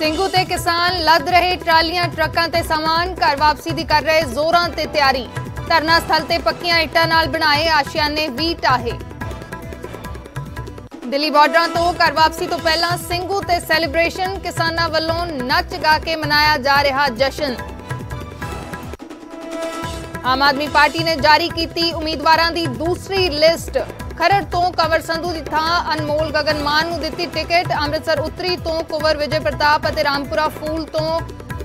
ਸਿੰਘੂ ਤੇ किसान लद रहे ट्रालियां ट्रकों ते सामान घर वापसी दी कर रहे जोरां ते तैयारी। धरना स्थल ते पक्कियां इट्टां नाल बनाए आशियाने 20 टाहे। दिल्ली बॉर्डरां तो घर वापसी तो पहला ਸਿੰਘੂ ते सैलीब्रेशन, किसानां वल्लों नच गा के मनाया जा रहा जश्न। आम आदमी पार्टी ने जारी की उम्मीदवारों की दूसरी लिस्ट। खरड़ तो कंवर संधू की थां अनमोल गगन मान नूं दित्ती टिकट। अमृतसर उत्तरी तो कुंवर विजय प्रताप और रामपुरा फूल तो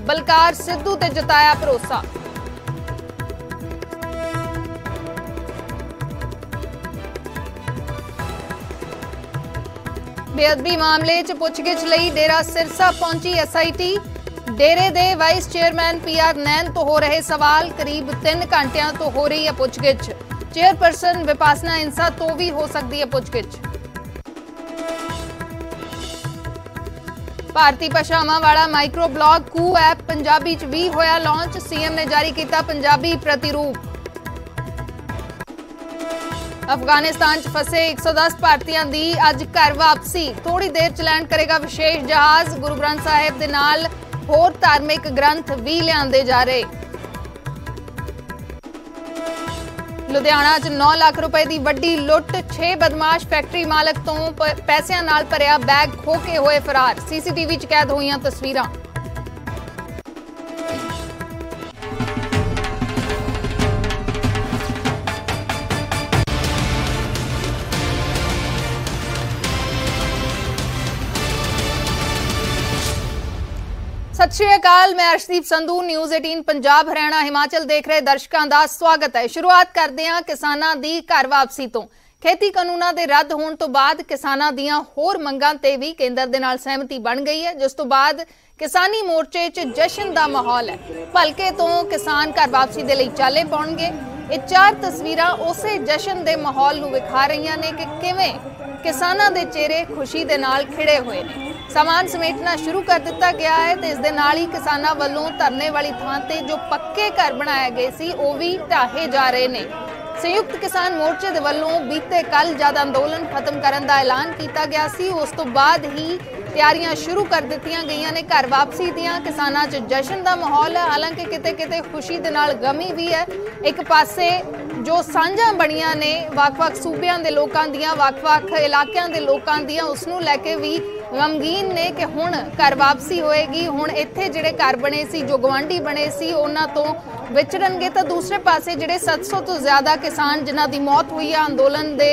बलकार सिद्धू ते जताया भरोसा। बेअदबी मामले च पुछगिछ लई डेरा सिरसा पहुंची SIT। डेरे दे वाइस चेयरमैन PR नैन तो हो रहे सवाल। करीब 3 घंटिया तो हो रही है पुछगिछ। चेयरपर्सन विपासना इंसा तो भी हो सकती है पुछगिछ। भारतीय भाषावां वाला माइक्रो ब्लॉग कू ऐप पंजाबी च भी होया लॉन्च। CM ने जारी किया पंजाबी प्रतिरूप। अफगानिस्तान च फसे 110 भारतीयों की अज घर वापसी। थोड़ी देर च लैंड करेगा विशेष जहाज। गुरु ग्रंथ साहिब दे नाल होर धार्मिक ग्रंथ भी लिआंदे जा रहे। लुधियाना च 9 लाख रुपए की वड्डी लुट। 6 बदमाश फैक्ट्री मालक तो पैसों नाल भरिया बैग खो के होए फरार। CCTV च कैद हुई तस्वीरां। सत श्री अकाल, मैं अर्शदीप संधू। न्यूज़ 18 पंजाब हरियाणा हिमाचल देख रहे दर्शकों का स्वागत है। शुरुआत करते हैं किसानां दी घर वापसी तो। खेती कानूनां दे रद्द होण तो बाद किसानां दीयां होर मंगां ते भी केंद्र दे नाल सहमति बन गई है, जिस तो बाद किसानी मोर्चे च जश्न दा माहौल है। भलके तो किसान घर वापसी दे लई चाले पाउणगे। ये 4 तस्वीरां उसे जश्न दे माहौल नूं विखा रहीआं ने कि किवें किसानां दे चेहरे खुशी दे नाल खिड़े हुए ने। सामान समेटना शुरू कर दिता गया है तो इस दे नाल ही किसानां वल्लों धरने वाली थां ते जो पक्के घर बनाए गए सी वो भी ढाहे जा रहे ने। संयुक्त किसान मोर्चे दे वल्लों बीते कल जद अंदोलन खत्म करन दा ऐलान किया गया सी, उस तो बाद ही तैयारियां शुरू कर दित्तियां गईयां ने। घर वापसी दियां किसानां च जश्न दा माहौल है। हालांकि किते किते खुशी दे नाल गमी भी है। एक पासे जो सांझां बणियां ने वख-वख सूबियां दे लोकां दियां, वख-वख इलाकिਆਂ ਦੇ ਲੋਕਾਂ ਦੀਆਂ, ਉਸ ਨੂੰ ਲੈ ਕੇ ਵੀ गमगीन ने कि हुण घर वापसी होएगी। हुण इत्थे जिहड़े घर बने सी, जो गवांढी बने सी, उन्हां तो विछड़नगे। तो दूसरे पासे जिहड़े 700 तो ज़्यादा किसान जिन्हां दी मौत हुई है अंदोलन दे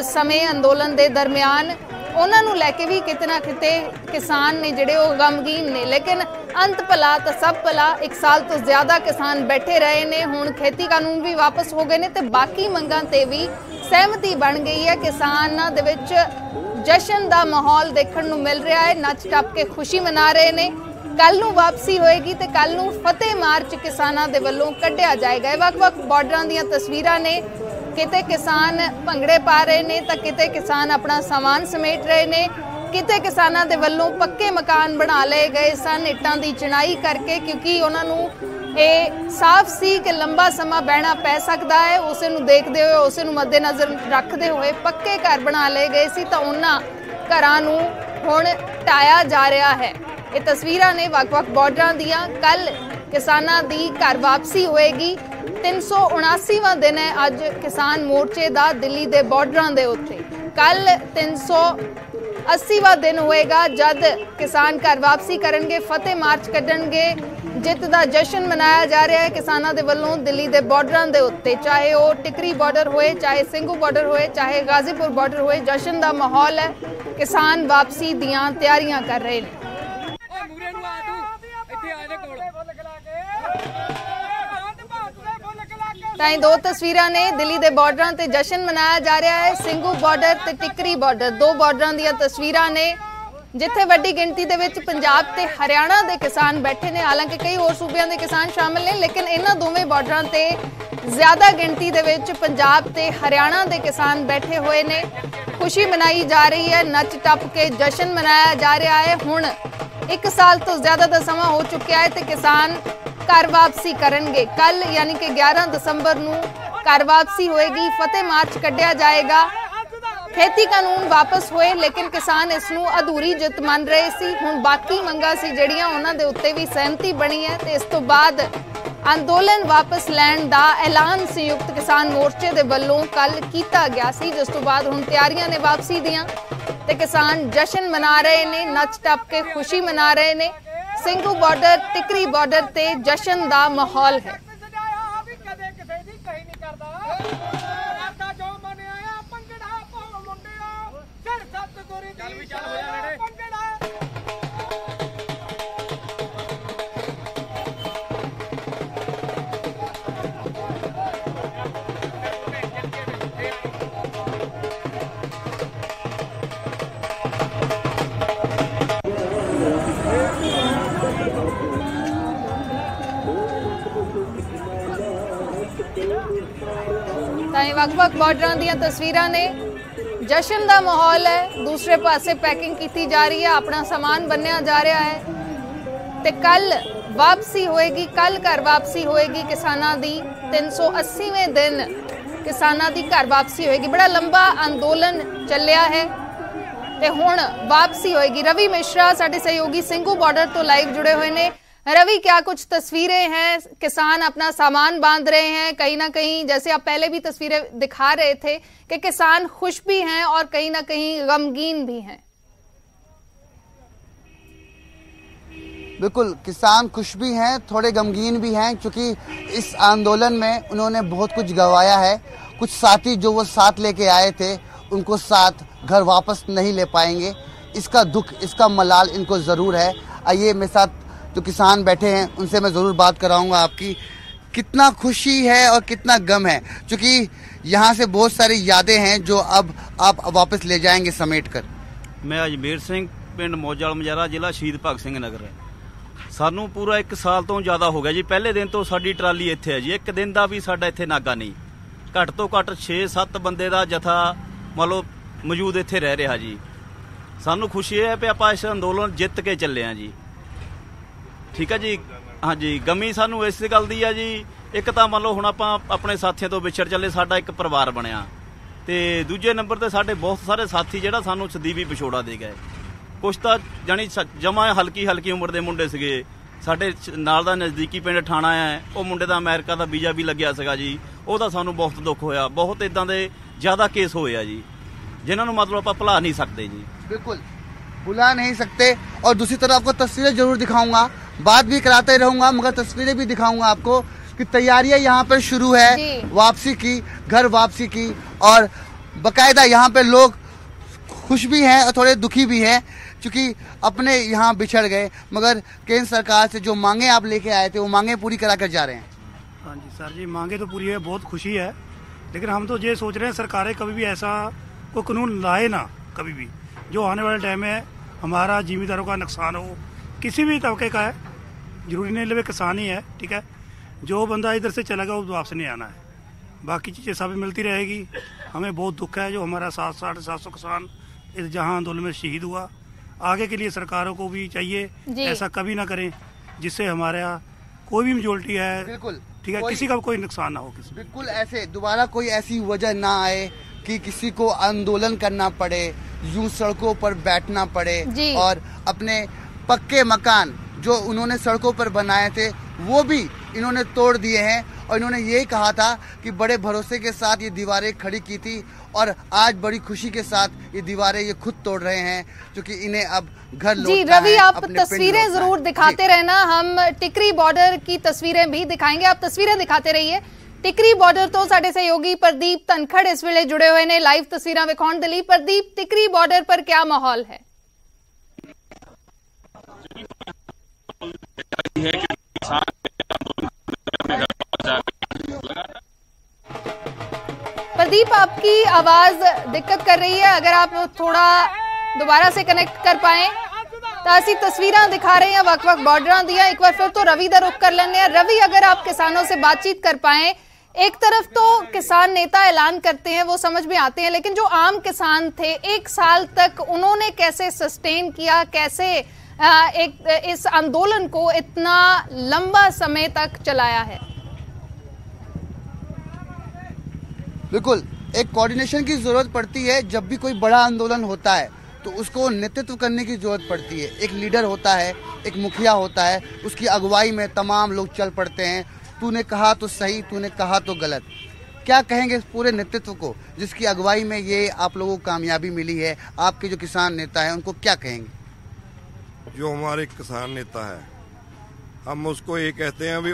समय, अंदोलन दे दरमियान, उन्हां नूं लैके भी किते ना किते किसान ने जिहड़े वो गमगीन ने। लेकिन अंत भला तो सब भला। 1 साल तो ज़्यादा किसान बैठे रहे ने। हुण खेती कानून भी वापस हो गए ने ते बाकी मंगां ते भी सहमति बन गई है। किसानां दे विच जश्न दा माहौल देखण नूं मिल रहा है। नच टप के खुशी मना रहे ने। कल नूं वापसी होएगी ते कल नूं फतेह मार्च किसानां दे वल्लों कढिया जाएगा। वख-वख बॉर्डरां दीयां तस्वीरां ने। किते किसान भंगड़े पा रहे ने तो किते किसान अपना सामान समेट रहे ने। किते किसानां दे वल्लों पक्के मकान बना लए गए सन इट्टां दी चिनाई करके, क्योंकि उन्हां नूं ਇਹ साफ सी कि लंबा समा बहना पै सकता है। उसे नूं देखते हुए, उसे नूं मद्देनज़र रखते हुए पक्के घर बना लए गए सी तो उन्हां घरां नूं हुण ढाया जा रहा है। ये तस्वीरां ने वख-वख बॉर्डरां दियां। कल किसानां दी घर वापसी होएगी। 379वां दिन है अज किसान मोर्चे दा दिल्ली दे बॉर्डरां दे उत्ते। कल 380वां दिन होएगा जद किसान घर वापसी करनगे, फतेह मार्च कढणगे। जित का जश्न मनाया जा रहा है किसानों के वलों दिल्ली के बॉर्डर के उत्ते, चाहे वह टिकरी बॉर्डर होए, चाहे ਸਿੰਘੂ बॉर्डर होए, चाहे गाजीपुर बॉर्डर होए। जश्न का माहौल है। किसान वापसी दियां तैयारियां कर रहे हैं। ताई 2 तस्वीरां ने दिल्ली के बॉर्डर से जश्न मनाया जा रहा है। ਸਿੰਘੂ बॉर्डर ते टिकरी बॉर्डर 2 बॉर्डर दी तस्वीरां ने जिथे वड्डी गिणती दे विच पंजाब ते हरियाणा के किसान बैठे ने। हालांकि कई होर सूबियां के किसान शामिल ने, लेकिन इन्हां दोवें बॉर्डरां ते ज़्यादा गिणती दे विच पंजाब ते हरियाणा के किसान बैठे हुए ने। खुशी मनाई जा रही है। नच टप के जश्न मनाया जा रहा है। हुण 1 साल तो ज़्यादा का समा हो चुका है तो किसान घर वापसी करनगे। कल यानी कि 11 दसंबर नूं घर वापसी होएगी। फतेह मार्च कढ़िया जाएगा। खेती कानून वापस होए, लेकिन किसान इसनूं अधूरी जित मन रहे सी। हुण बाकी मंगां सी जिहड़ियां उन्हां दे उत्ते भी सहमति बनी है ते इस तो बाद अंदोलन वापस लैण दा ऐलान संयुक्त किसान मोर्चे दे वल्लों कल कीता गया सी, जिस तो बाद हुण तैयारियां ने वापसी दियां ते किसान जश्न मना रहे ने, नच टप के खुशी मना रहे ने। ਸਿੰਘੂ ਬਾਰਡਰ ਟਿਕਰੀ ਬਾਰਡਰ ਤੇ ਜਸ਼ਨ ਦਾ ਮਾਹੌਲ ਹੈ। ਵੱਖ-ਵੱਖ ਬਾਰਡਰਾਂ ਦੀਆਂ ਤਸਵੀਰਾਂ ਨੇ। ਜਸ਼ਨ ਦਾ ਮਾਹੌਲ ਹੈ, ਦੂਸਰੇ ਪਾਸੇ ਪੈਕਿੰਗ ਕੀਤੀ ਜਾ ਰਹੀ ਹੈ, ਆਪਣਾ ਸਾਮਾਨ ਬੰਨਿਆ ਜਾ ਰਿਹਾ ਹੈ ਤੇ ਕੱਲ ਵਾਪਸੀ ਹੋਏਗੀ, ਕੱਲ ਘਰ ਵਾਪਸੀ ਹੋਏਗੀ ਕਿਸਾਨਾਂ ਦੀ। 380ਵੇਂ ਦਿਨ ਕਿਸਾਨਾਂ ਦੀ ਘਰ ਵਾਪਸੀ ਹੋਏਗੀ। ਬੜਾ ਲੰਬਾ ਅੰਦੋਲਨ ਚੱਲਿਆ ਹੈ ਤੇ ਹੁਣ ਵਾਪਸੀ ਹੋਏਗੀ। रवि मिश्रा ਸਾਡੇ सहयोगी ਸਿੰਘੂ ਬਾਰਡਰ ਤੋਂ ਲਾਈਵ जुड़े हुए ने। रवि, क्या कुछ तस्वीरें हैं? किसान अपना सामान बांध रहे हैं, कहीं ना कहीं जैसे आप पहले भी तस्वीरें दिखा रहे थे कि किसान खुश भी हैं और कहीं ना कहीं गमगीन भी हैं। बिल्कुल, किसान खुश भी हैं, थोड़े गमगीन भी हैं, क्योंकि इस आंदोलन में उन्होंने बहुत कुछ गंवाया है। कुछ साथी जो वो साथ लेके आए थे उनको साथ घर वापस नहीं ले पाएंगे। इसका दुख, इसका मलाल इनको ज़रूर है। आइए मेरे साथ जो किसान बैठे हैं उनसे मैं ज़रूर बात कराऊंगा आपकी कितना खुशी है और कितना गम है, क्योंकि यहाँ से बहुत सारी यादें हैं जो अब आप वापस ले जाएंगे समेट कर। मैं अजमेर सिंह, पिंड मौजा मजारा, जिला शहीद भगत सिंह नगर है। सानू पूरा 1 साल तो ज़्यादा हो गया जी। पहले दिन तो साडी ट्राली इत्थे है जी, एक दिन का भी साडा इत्थे नागा नहीं। घट तो घट 6-7 बंदे का जथा मान लो मौजूद इत्थे रह रहा जी। सानू खुशी है भी आपां इस अंदोलन जित के चले हैं जी। ठीक है जी। हाँ जी, गमी सानू इस गल दी है जी। एक तो मान लो हुण आपां अपने साथियों तो विछड़ चले, साडा एक परिवार बनया ते दूजे नंबर ते साडे बहुत सारे साथी जिहड़ा सानू सदीवी विछोड़ा दे गए। कुछ तो जानी जमा हल्की उम्र के मुंडे सीगे। साडे नाल दा नज़दीकी पिंड ठाणा है, वो मुंडे दा अमेरिका का वीज़ा भी लग्या सीगा जी। ਉਹਦਾ सानू बहुत दुख होया। बहुत इदां दे ज़्यादा केस होए आ जी, जिन्हां नूं मतलब आपां भुला नहीं सकते जी। बिल्कुल भुला नहीं सकते। और दूसरी तरफ आपको तस्वीरें जरूर दिखाऊंगा, बात भी कराते रहूंगा, मगर तस्वीरें भी दिखाऊंगा आपको कि तैयारियां यहाँ पर शुरू है वापसी की, घर वापसी की। और बकायदा यहाँ पे लोग खुश भी हैं और थोड़े दुखी भी हैं, क्योंकि अपने यहाँ बिछड़ गए, मगर केंद्र सरकार से जो मांगे आप लेके आए थे वो मांगे पूरी करा कर जा रहे हैं। हाँ जी सर जी, मांगे तो पूरी है, बहुत खुशी है, लेकिन हम तो ये सोच रहे हैं सरकारें कभी भी ऐसा कोई कानून लाए ना, कभी भी जो आने वाले टाइम में हमारा जिम्मेदारों का नुकसान हो, किसी भी तबके का है, जरूरी नहीं लगे किसान ही है। ठीक है, जो बंदा इधर से चला गया वो वापस नहीं आना है। बाकी चीज़ें सब मिलती रहेगी। हमें बहुत दुख है जो हमारा 700-750 किसान इस जहां आंदोलन में शहीद हुआ। आगे के लिए सरकारों को भी चाहिए ऐसा कभी ना करें जिससे हमारा कोई भी मेजोरिटी है, बिल्कुल ठीक है, किसी का कोई नुकसान ना हो। बिल्कुल ऐसे दोबारा कोई ऐसी वजह ना आए कि किसी को आंदोलन करना पड़े, यूं सड़कों पर बैठना पड़े और अपने पक्के मकान जो उन्होंने सड़कों पर बनाए थे वो भी इन्होंने तोड़ दिए हैं। और इन्होंने यही कहा था कि बड़े भरोसे के साथ ये दीवारें खड़ी की थी और आज बड़ी खुशी के साथ ये दीवारें ये खुद तोड़ रहे हैं, क्योंकि इन्हें अब घर लौटना है। जी रवि, आप तस्वीरें जरूर दिखाते रहना, हम टिकरी बॉर्डर की तस्वीरें भी दिखाएंगे, आप तस्वीरें दिखाते रहिए। टिकरी बॉर्डर तो साडे सहयोगी प्रदीप धनखड़ इस वेले जुड़े हुए ने लाइव तस्वीरें विखाउण दे लई। प्रदीप, टिकरी बॉर्डर पर क्या माहौल है? प्रदीप, आपकी आवाज दिक्कत कर रही है, अगर आप थोड़ा दोबारा से कनेक्ट कर पाए तो असी तस्वीरें दिखा रहे हैं वक्त बॉर्डर दिया। एक बार फिर तो रवि दा रुख कर लेने। रवि, अगर आप किसानों से बातचीत कर पाए, एक तरफ तो किसान नेता ऐलान करते हैं वो समझ में आते हैं, लेकिन जो आम किसान थे 1 साल तक उन्होंने कैसे सस्टेन किया, कैसे इस आंदोलन को इतना लंबा समय तक चलाया है? बिल्कुल, एक कोऑर्डिनेशन की जरूरत पड़ती है। जब भी कोई बड़ा आंदोलन होता है तो उसको नेतृत्व करने की जरूरत पड़ती है। एक लीडर होता है, एक मुखिया होता है, उसकी अगुवाई में तमाम लोग चल पड़ते हैं। तूने कहा तो सही, तूने कहा तो गलत। क्या कहेंगे इस पूरे नेतृत्व को जिसकी अगुवाई में ये आप लोगों को कामयाबी मिली है? आपके जो किसान नेता है उनको क्या कहेंगे? जो हमारे किसान नेता है, हम उसको ये कहते हैं भी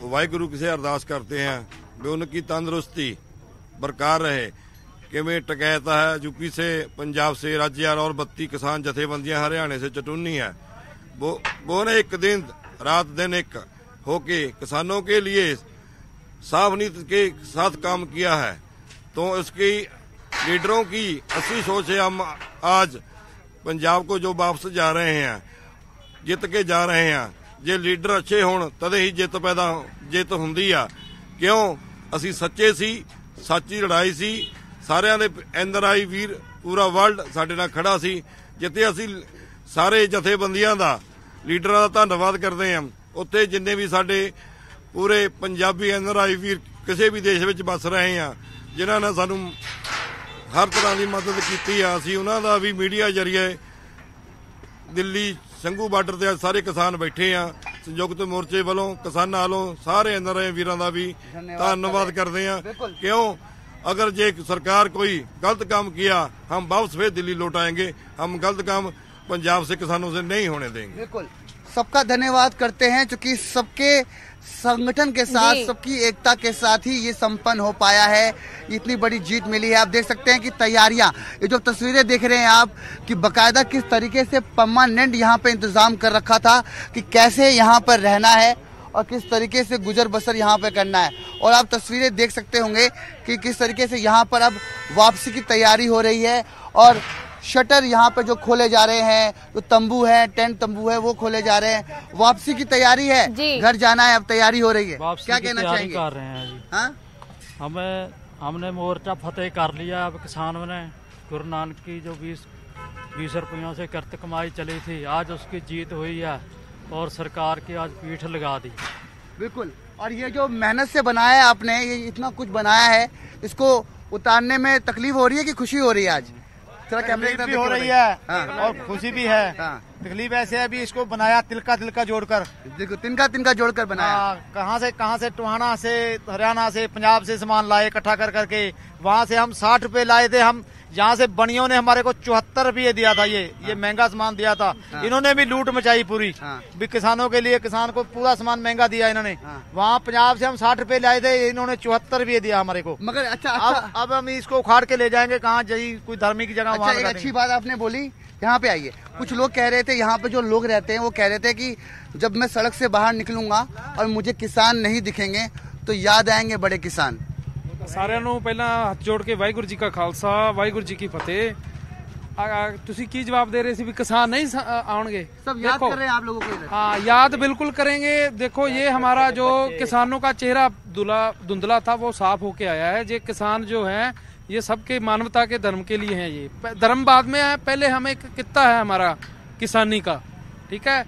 वाहिगुरु से अरदास करते हैं भी उनकी तंदुरुस्ती बरकरार रहे। कि में टकैता है यूपी से, पंजाब से, राज्य और 32 किसान जथेबंदियां हरियाणा से चुनी है। वो ने एक दिन रात दिन एक होके किसानों के लिए साफ नीति के साथ काम किया है। तो उसकी लीडरों की अच्छी सोच है। हम आज पंजाब को जो वापस जा रहे हैं, जित के जा रहे हैं, जे लीडर अच्छे होण तदे ही जित हुंदी आ। क्यों? असी सच्चे सी, सच्ची लड़ाई सी। सारिਆਂ ਦੇ NRI ਵੀਰ ਪੂਰਾ ਵਰਲਡ ਸਾਡੇ ਨਾਲ ਖੜਾ ਸੀ, ਜਿੱਥੇ ਅਸੀਂ ਸਾਰੇ ਜਥੇਬੰਦੀਆਂ ਦਾ, ਲੀਡਰਾਂ ਦਾ ਧੰਨਵਾਦ ਕਰਦੇ ਹਾਂ। ਉੱਥੇ ਜਿੰਨੇ ਵੀ ਸਾਡੇ ਪੂਰੇ ਪੰਜਾਬੀ NRI ਵੀਰ ਕਿਸੇ ਵੀ ਦੇਸ਼ ਵਿੱਚ ਵਸ ਰਹੇ ਆ, ਜਿਨ੍ਹਾਂ ਨੇ ਸਾਨੂੰ ਹਰ ਤਰ੍ਹਾਂ ਦੀ ਮਦਦ ਕੀਤੀ ਆ, ਅਸੀਂ ਉਹਨਾਂ ਦਾ ਵੀ ਮੀਡੀਆ ਜਰੀਏ ਦਿੱਲੀ ਸੰਘੂ ਬਾਰਡਰ ਤੇ ਸਾਰੇ ਕਿਸਾਨ ਬੈਠੇ ਆ। ਸੰਯੁਕਤ ਮੋਰਚੇ ਵੱਲੋਂ, ਕਿਸਾਨਾਂ ਵੱਲੋਂ ਸਾਰੇ NRI ਵੀਰਾਂ ਦਾ ਵੀ ਧੰਨਵਾਦ ਕਰਦੇ ਆ। क्यों? अगर जे सरकार कोई गलत काम किया, हम वापस फिर दिल्ली लौट आएंगे। हम गलत काम पंजाब से किसानों से नहीं होने देंगे। बिल्कुल, सबका धन्यवाद करते हैं क्योंकि सबके संगठन के साथ, सबकी एकता के साथ ही ये संपन्न हो पाया है, इतनी बड़ी जीत मिली है। आप देख सकते हैं कि तैयारियां, ये जो तस्वीरें देख रहे हैं आप, कि बकायदा किस तरीके से परमानेंट यहाँ पे इंतजाम कर रखा था कि कैसे यहाँ पर रहना है और किस तरीके से गुजर बसर यहाँ पे करना है। और आप तस्वीरें देख सकते होंगे कि किस तरीके से यहाँ पर अब वापसी की तैयारी हो रही है और शटर यहाँ पे जो खोले जा रहे हैं, जो तंबू है, टेंट तंबू है, वो खोले जा रहे हैं। वापसी की तैयारी है, घर जाना है, अब तैयारी हो रही है। क्या कहना चाहेंगे? कर रहे हैं जी। हाँ, हमने मोर्चा फतेह कर लिया। अब किसानों ने गुरु नानक की जो 20 रुपयों से कर्त कमाई चली थी, आज उसकी जीत हुई है और सरकार की आज पीठ लगा दी। बिल्कुल। और ये जो मेहनत से बनाया है आपने, ये इतना कुछ बनाया है, इसको उतारने में तकलीफ हो रही है कि खुशी हो रही है? आज थोड़ा कैमरे की तरफ हो रही है। हाँ। और खुशी भी है। हाँ। तकलीफ ऐसे है, अभी इसको बनाया तिनका जोड़कर। देखो, तिनका जोड़कर बनाया। कहाँ से टोहाना से, हरियाणा से, पंजाब से सामान लाए इकट्ठा कर करके। वहाँ से हम 60 रुपए लाए थे। हम यहाँ से बनियों ने हमारे को 74 रुपये दिया था। ये महंगा सामान दिया था। इन्होंने भी लूट मचाई पूरी। भी किसानों के लिए, किसान को पूरा सामान महंगा दिया इन्होंने। वहाँ पंजाब से हम 60 रुपए लाए थे, इन्होंने 74 रुपये दिया हमारे को। मगर अच्छा, अब हम इसको उखाड़ के ले जाएंगे कहाँ, कोई धार्मिक जगह। अच्छा, एक अच्छी बात आपने बोली, यहाँ पे आइए। कुछ लोग कह रहे थे, यहाँ पे जो लोग रहते हैं वो कह रहे थे कि जब मैं सड़क से बाहर निकलूंगा और मुझे किसान नहीं दिखेंगे तो याद आएंगे बड़े किसान। ਸਾਰਿਆਂ ਨੂੰ ਪਹਿਲਾਂ ਹੱਥ ਜੋੜ ਕੇ ਵਾਹਿਗੁਰੂ ਜੀ ਕਾ ਖਾਲਸਾ, ਵਾਹਿਗੁਰੂ ਜੀ ਕੀ फतेह। ਤੁਸੀਂ ਕੀ ਜਵਾਬ दे रहे थे भी किसान नहीं आउंगे? सब याद कर रहे हैं आप लोगों को? हाँ, याद बिल्कुल करेंगे। देखो, ये हमारा जो किसानों का चेहरा धुंधला था वो साफ होके आया है। ये किसान जो है, ये सबके मानवता के धर्म के लिए हैं। ये धर्म बाद में है, पहले हमें कितना है हमारा किसानी का। ठीक है,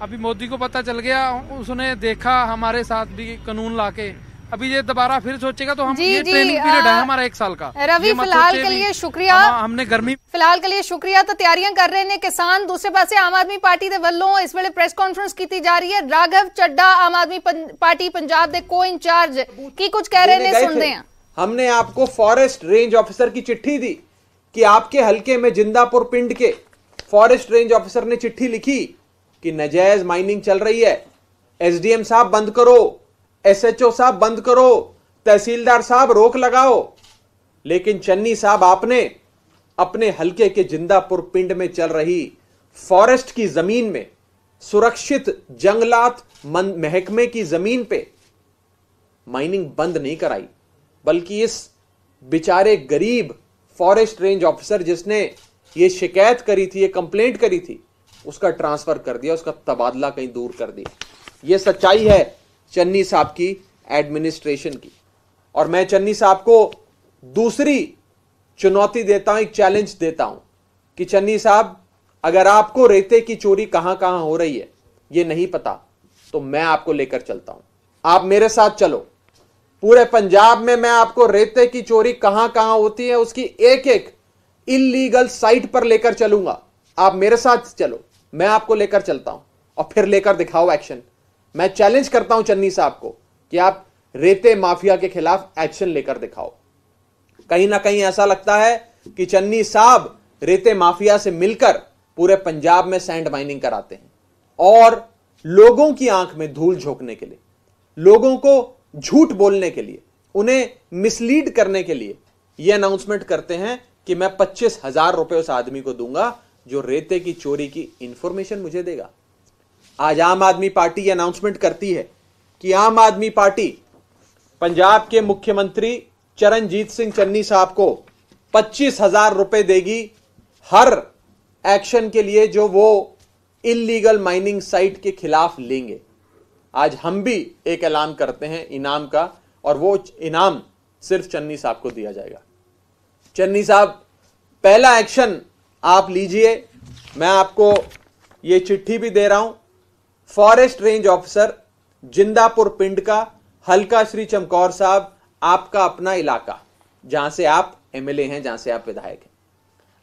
अभी मोदी को पता चल गया, उसने देखा हमारे साथ भी कानून लाके, अभी ये दोबारा फिर सोचेगा तो हम ये ट्रेनिंग पीरियड है हमारा 1 साल का। रवि, फिलहाल के लिए शुक्रिया। हमने गर्मी फिलहाल के लिए शुक्रिया। तो तैयारियां कर रहे हैं किसान। दूसरे पासे आम आदमी पार्टी दे वल्लों इस वेले प्रेस कॉन्फ्रेंस की जा रही है। राघव चड्डा आम आदमी पार्टी पंजाब दे को इंचार्ज की कुछ कह रहे हैं, सुनते हैं। हमने आपको फॉरेस्ट रेंज ऑफिसर की चिट्ठी दी कि आपके हलके में जिंदापुर पिंड के फॉरेस्ट रेंज ऑफिसर ने चिट्ठी लिखी कि नाजायज माइनिंग चल रही है, SDM साहब बंद करो, SHO साहब बंद करो, तहसीलदार साहब रोक लगाओ। लेकिन चन्नी साहब, आपने अपने हलके के जिंदापुर पिंड में चल रही फॉरेस्ट की जमीन में, सुरक्षित जंगलात महकमे की जमीन पे माइनिंग बंद नहीं कराई, बल्कि इस बेचारे गरीब फॉरेस्ट रेंज ऑफिसर जिसने ये शिकायत करी थी, ये कंप्लेंट करी थी, उसका ट्रांसफर कर दिया, उसका तबादला कहीं दूर कर दिया। ये सच्चाई है चन्नी साहब की एडमिनिस्ट्रेशन की। और मैं चन्नी साहब को दूसरी चुनौती देता हूं, एक चैलेंज देता हूं कि चन्नी साहब, अगर आपको रेते की चोरी कहां कहां हो रही है ये नहीं पता, तो मैं आपको लेकर चलता हूं। आप मेरे साथ चलो, पूरे पंजाब में मैं आपको रेते की चोरी कहां कहां होती है उसकी एक एक इल्लीगल साइट पर लेकर चलूंगा। आप मेरे साथ चलो, मैं आपको लेकर चलता हूं और फिर लेकर दिखाओ एक्शन। मैं चैलेंज करता हूं चन्नी साहब को कि आप रेते माफिया के खिलाफ एक्शन लेकर दिखाओ। कहीं ना कहीं ऐसा लगता है कि चन्नी साहब रेते माफिया से मिलकर पूरे पंजाब में सैंड माइनिंग कराते हैं और लोगों की आंख में धूल झोंकने के लिए, लोगों को झूठ बोलने के लिए, उन्हें मिसलीड करने के लिए यह अनाउंसमेंट करते हैं कि मैं 25,000 रुपए उस आदमी को दूंगा जो रेते की चोरी की इंफॉर्मेशन मुझे देगा। आज आम आदमी पार्टी यह अनाउंसमेंट करती है कि आम आदमी पार्टी पंजाब के मुख्यमंत्री चरणजीत सिंह चन्नी साहब को 25,000 रुपए देगी हर एक्शन के लिए जो वो इल्लीगल माइनिंग साइट के खिलाफ लेंगे। आज हम भी एक ऐलान करते हैं इनाम का, और वो इनाम सिर्फ चन्नी साहब को दिया जाएगा। चन्नी साहब, पहला एक्शन आप लीजिए। मैं आपको ये चिट्ठी भी दे रहा हूं। फॉरेस्ट रेंज ऑफिसर जिंदापुर पिंड का, हल्का श्री चमकौर साहब, आपका अपना इलाका, जहां से आप एमएलए हैं, जहां से आप विधायक हैं,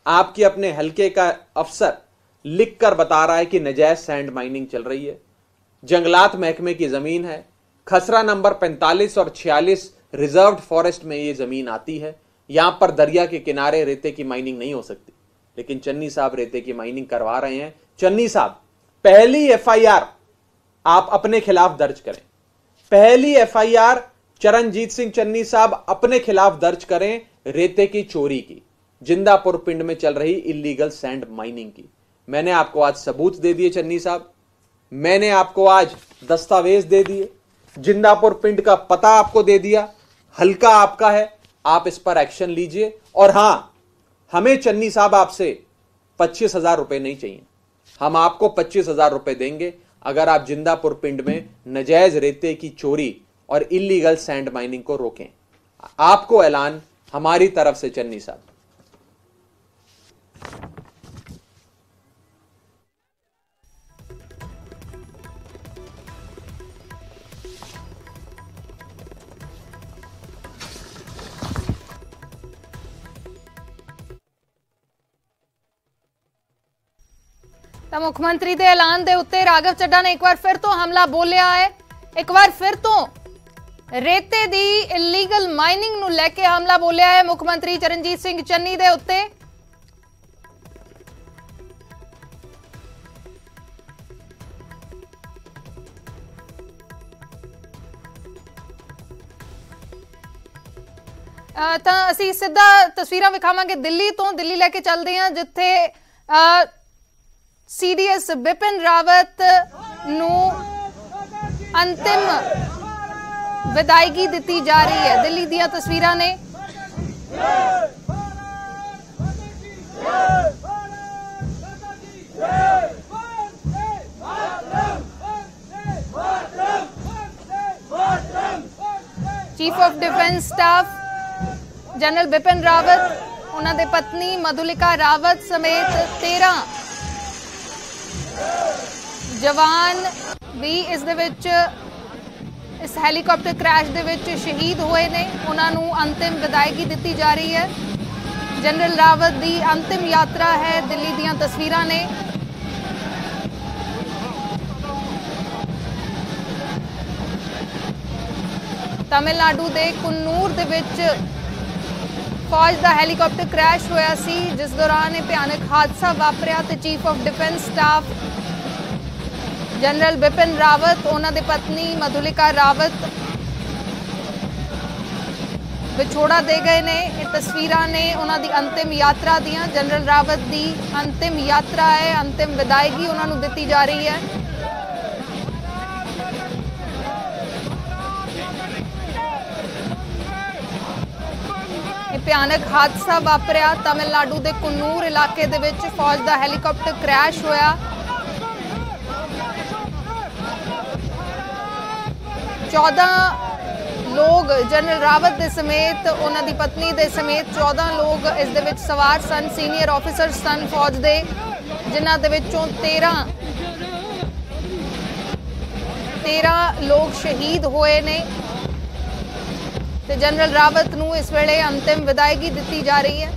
आपके अपने हल्के का अफसर लिखकर बता रहा है कि नजायज सैंड माइनिंग चल रही है। जंगलात महकमे की जमीन है, खसरा नंबर 45 और 46 रिजर्व्ड फॉरेस्ट में ये जमीन आती है। यहां पर दरिया के किनारे रेते की माइनिंग नहीं हो सकती, लेकिन चन्नी साहब रेते की माइनिंग करवा रहे हैं। चन्नी साहब, पहली एफआईआर आप अपने खिलाफ दर्ज करें। पहली एफआईआर चरणजीत सिंह चन्नी साहब अपने खिलाफ दर्ज करें रेते की चोरी की, जिंदापुर पिंड में चल रही इल्लीगल सैंड माइनिंग की। मैंने आपको आज सबूत दे दिए चन्नी साहब, मैंने आपको आज दस्तावेज दे दिए, जिंदापुर पिंड का पता आपको दे दिया, हल्का आपका है, आप इस पर एक्शन लीजिए। और हां, हमें चन्नी साहब आपसे 25,000 रुपए नहीं चाहिए, हम आपको 25,000 रुपए देंगे अगर आप जिंदापुर पिंड में नजायज रेते की चोरी और इल्लीगल सैंड माइनिंग को रोकें। आपको ऐलान हमारी तरफ से चन्नी साहब। ਤਾਂ ਮੁੱਖ ਮੰਤਰੀ ਦੇ ਐਲਾਨ ਦੇ ਉੱਤੇ ਰਾਘਵ ਚੱਡਾ ਨੇ ਇੱਕ ਵਾਰ ਫਿਰ ਤੋਂ ਹਮਲਾ ਬੋਲਿਆ ਹੈ। ਇੱਕ ਵਾਰ ਫਿਰ ਤੋਂ ਰੇਤੇ ਦੀ ਇਲੀਗਲ ਮਾਈਨਿੰਗ ਨੂੰ ਲੈ ਕੇ ਹਮਲਾ ਬੋਲਿਆ ਹੈ ਮੁੱਖ ਮੰਤਰੀ ਚਰਨਜੀਤ ਸਿੰਘ ਚੰਨੀ ਦੇ ਉੱਤੇ। ਤਾਂ ਅਸੀਂ ਸਿੱਧਾ ਤਸਵੀਰਾਂ ਵਿਖਾਵਾਂਗੇ ਦਿੱਲੀ ਤੋਂ। ਦਿੱਲੀ ਲੈ ਕੇ ਚੱਲਦੇ ਹਾਂ ਜਿੱਥੇ सीडीएस बिपिन रावत नू अंतिम विदायगी दी जा रही है। दिल्ली दी तस्वीरां ने chief of defence staff general Bipin Rawat, उन्हां दे पत्नी मधुलिका रावत समेत 13 जवान भी इस हैलीकॉप्टर क्रैश दे विच शहीद हुए ने। उन्होंने अंतिम विदायगी दी जा रही है। जनरल रावत की अंतिम यात्रा है। दिल्ली दी तस्वीरां ने तमिलनाडु के कुन्नूर दे विच फौज का हैलीकॉप्टर क्रैश होया सी, जिस दौरान यह भयानक हादसा वापरिया ते chief of defence staff general Bipin Rawat, उन्होंने पत्नी मधुलिका रावत विछोड़ा दे गए ने। ये तस्वीरां ने उन्होंने अंतिम यात्रा दियां। जनरल रावत की अंतिम यात्रा है, अंतिम विदायगी उन्होंने दी जा रही है। भयानक हादसा वापरिया तमिलनाडु के कुन्नूर इलाके दे विच फौज का हैलीकॉप्टर क्रैश होया। 14 लोग जनरल रावत दे समेत उन्हां दी पत्नी दे समेत 14 लोग इस दे विच सवार सन, सीनियर ऑफिसर सन फौज दे, जिन्हां दे विचों 13 लोग शहीद होए ने। ਤੇ ਜਨਰਲ ਰਾਵਤ ਨੂੰ ਇਸ ਵੇਲੇ ਅੰਤਿਮ ਵਿਦਾਇਗੀ ਦਿੱਤੀ ਜਾ ਰਹੀ ਹੈ।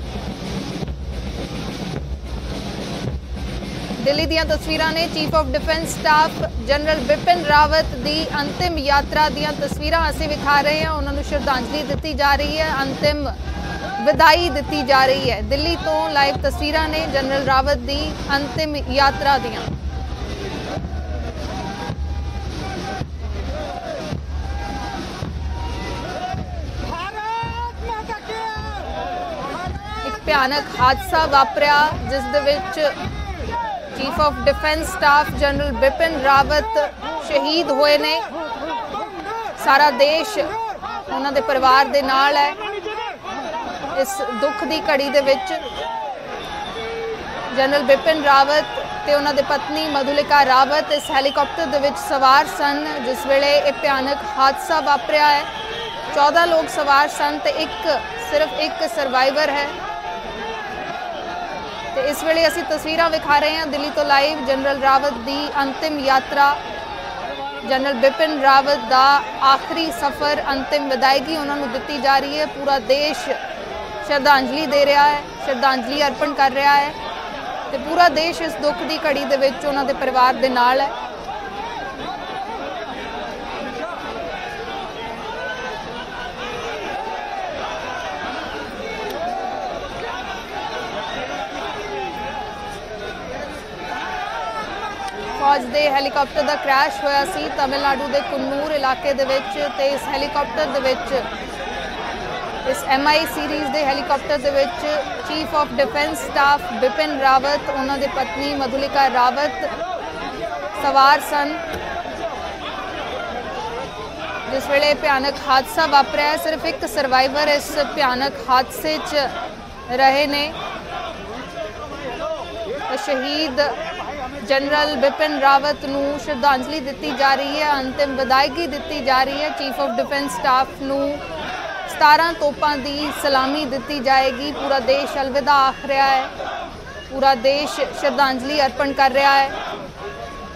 ਦਿੱਲੀ ਦੀਆਂ ਤਸਵੀਰਾਂ ਨੇ chief of defence staff general Bipin Rawat ਦੀ ਅੰਤਿਮ ਯਾਤਰਾ ਦੀਆਂ ਤਸਵੀਰਾਂ ਅਸੀਂ ਵਿਖਾ ਰਹੇ ਹਾਂ। ਉਹਨਾਂ ਨੂੰ ਸ਼ਰਧਾਂਜਲੀ ਦਿੱਤੀ ਜਾ ਰਹੀ ਹੈ, ਅੰਤਿਮ ਵਿਦਾਈ ਦਿੱਤੀ ਜਾ ਰਹੀ ਹੈ। ਦਿੱਲੀ ਤੋਂ ਲਾਈਵ ਤਸਵੀਰਾਂ ਨੇ ਜਨਰਲ ਰਾਵਤ ਦੀ ਅੰਤਿਮ ਯਾਤਰਾ ਦੀਆਂ। ਇੱਕ ਭਿਆਨਕ ਹਾਦਸਾ ਵਾਪਰਿਆ ਜਿਸ ਦੇ ਵਿੱਚ chief of defence staff general Bipin Rawat ਸ਼ਹੀਦ ਹੋਏ ਨੇ। ਸਾਰਾ ਦੇਸ਼ ਉਹਨਾਂ ਦੇ ਪਰਿਵਾਰ ਦੇ ਨਾਲ ਹੈ ਇਸ ਦੁੱਖ ਦੀ ਘੜੀ ਦੇ ਵਿੱਚ। ਜਨਰਲ ਬਿਪਿਨ ਰਾਵਤ ਤੇ ਉਹਨਾਂ ਦੇ ਪਤਨੀ ਮਧੁਲਿਕਾ ਰਾਵਤ ਇਸ ਹੈਲੀਕਾਪਟਰ ਦੇ ਵਿੱਚ ਸਵਾਰ ਸਨ ਜਿਸ ਵੇਲੇ ਇਹ ਭਿਆਨਕ ਹਾਦਸਾ ਵਾਪਰਿਆ ਹੈ। 14 ਲੋਕ ਸਵਾਰ ਸਨ ਤੇ ਸਿਰਫ ਇੱਕ ਸਰਵਾਈਵਰ ਹੈ। ਤੇ ਇਸ ਵੇਲੇ ਅਸੀਂ ਤਸਵੀਰਾਂ ਵਿਖਾ ਰਹੇ ਹਾਂ ਦਿੱਲੀ ਤੋਂ ਲਾਈਵ। ਜਨਰਲ ਰਾਵਤ ਦੀ ਅੰਤਿਮ ਯਾਤਰਾ, ਜਨਰਲ ਬਿਪਿਨ ਰਾਵਤ ਦਾ ਆਖਰੀ ਸਫ਼ਰ, ਅੰਤਿਮ ਵਿਦਾਇਗੀ ਉਹਨਾਂ ਨੂੰ ਦਿੱਤੀ ਜਾ ਰਹੀ ਹੈ। ਪੂਰਾ ਦੇਸ਼ ਸ਼ਰਧਾਂਜਲੀ ਦੇ ਰਿਹਾ ਹੈ, ਸ਼ਰਧਾਂਜਲੀ ਅਰਪਣ ਕਰ ਰਿਹਾ ਹੈ ਤੇ ਪੂਰਾ ਦੇਸ਼ ਇਸ ਦੁੱਖ ਦੀ ਘੜੀ ਦੇ ਵਿੱਚ ਉਹਨਾਂ ਦੇ ਪਰਿਵਾਰ ਦੇ ਨਾਲ ਹੈ। फौज के हैलीकॉप्टर का क्रैश होया सी तमिलनाडु के कुन्नूर इलाके दे विच ते इस हैलीकॉप्टर दे विच इस MI सीरीज़ के helicopter they which chief of defence staff Bipin Rawat, उन्हां दी पत्नी मधुलिका रावत सवार सन। जिस वेले भयानक हादसा वापरिया है, सिर्फ एक सर्वाइवर इस भयानक हादसे च रहे ने। शहीद जनरल बिपिन रावत नूं श्रद्धांजलि दी जा रही है, अंतिम विदायगी दी जा रही है। चीफ ऑफ डिफेंस स्टाफ नूं 17 तोपां दी सलामी दी जाएगी। पूरा देश अलविदा आख रहा है, पूरा देश श्रद्धांजलि अर्पण कर रहा है।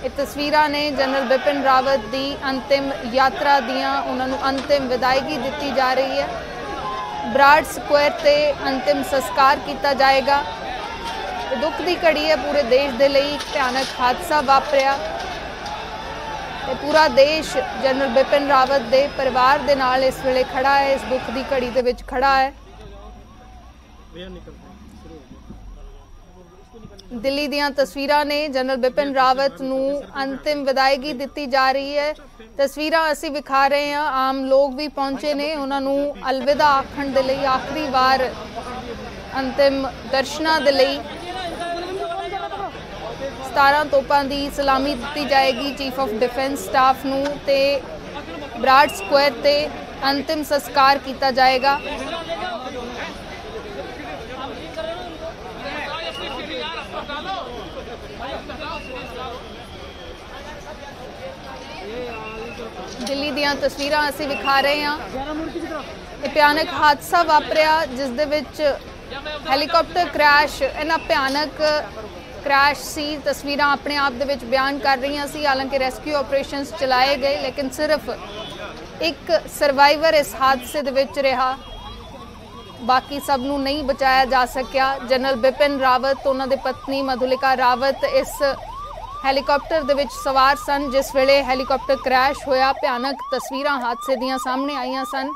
ये तस्वीरां ने जनरल बिपिन रावत दी अंतिम यात्रा दियां, उन्हां नूं अंतिम विदायगी दी जा रही है। ब्राड स्क्वायर ते अंतिम संस्कार किया जाएगा। दुख की घड़ी है पूरे देश के लिए, भयानक हादसा वापरिया ते पूरा देश जनरल बिपिन रावत के परिवार के नाल इस वेले खड़ा है, इस दुख की घड़ी दे विच खड़ा है। दिल्ली दीयां तस्वीरां ने जनरल बिपिन रावत नूं अंतिम विदायगी दी जा रही है। तस्वीरां असीं विखा रहे हैं, आम लोग भी पहुंचे ने उन्हां नूं अलविदा आखण दे लई, आखिरी बार अंतिम दर्शनां दे लई 17 तोपां दी सलामी दी जाएगी चीफ ऑफ डिफेंस स्टाफ नूं ते ब्राड स्क्वायर ते अंतिम संस्कार किया जाएगा। दिल्ली दीयां तस्वीरां असीं विखा रहे हैं। भयानक हादसा वापरिया जिस दे विच हैलीकॉप्टर क्रैश, इन्ना भयानक क्रैश सी। तस्वीरां अपने आप दे विच बयान कर रही सी। हालांकि रेस्क्यू ऑपरेशंस चलाए गए लेकिन सिर्फ एक सर्वाइवर इस हादसे दे विच रहा, बाकी सब नूं नहीं बचाया जा सकिया। जनरल बिपिन रावत, उन्हां दे पत्नी मधुलिका रावत इस हैलीकॉप्टर दे विच सवार सन जिस वेले हैलीकॉप्टर क्रैश होया। भयानक तस्वीरां हादसे दीयां सामने आईयां सन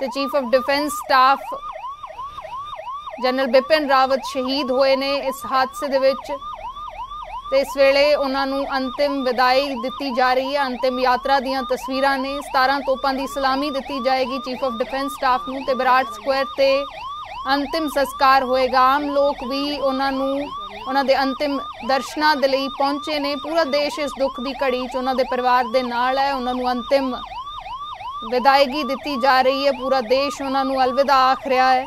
ते chief of defence staff general Bipin Rawat शहीद होए ने इस हादसे दे विच ते इस वेले उन्हां नूं अंतिम विदाई दी जा रही है। अंतिम यात्रा दीयां तस्वीरां ने। 17 तोपां दी सलामी दी जाएगी चीफ ऑफ डिफेंस स्टाफ नूं ते ब्राड स्क्वायर ते अंतिम संस्कार होएगा। आम लोग भी उन्हां नूं उन्हां दे अंतिम दर्शनां दे लई पहुंचे ने। पूरा देश इस दुख दी घड़ी च उन्हां दे परिवार दे नाल है। उन्हां नूं अंतिम विदायगी दी जा रही है। पूरा देश उन्हां नूं अलविदा आख रहा है।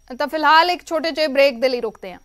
तो फिलहाल एक छोटे जे ब्रेक दे लिए रुकते हैं।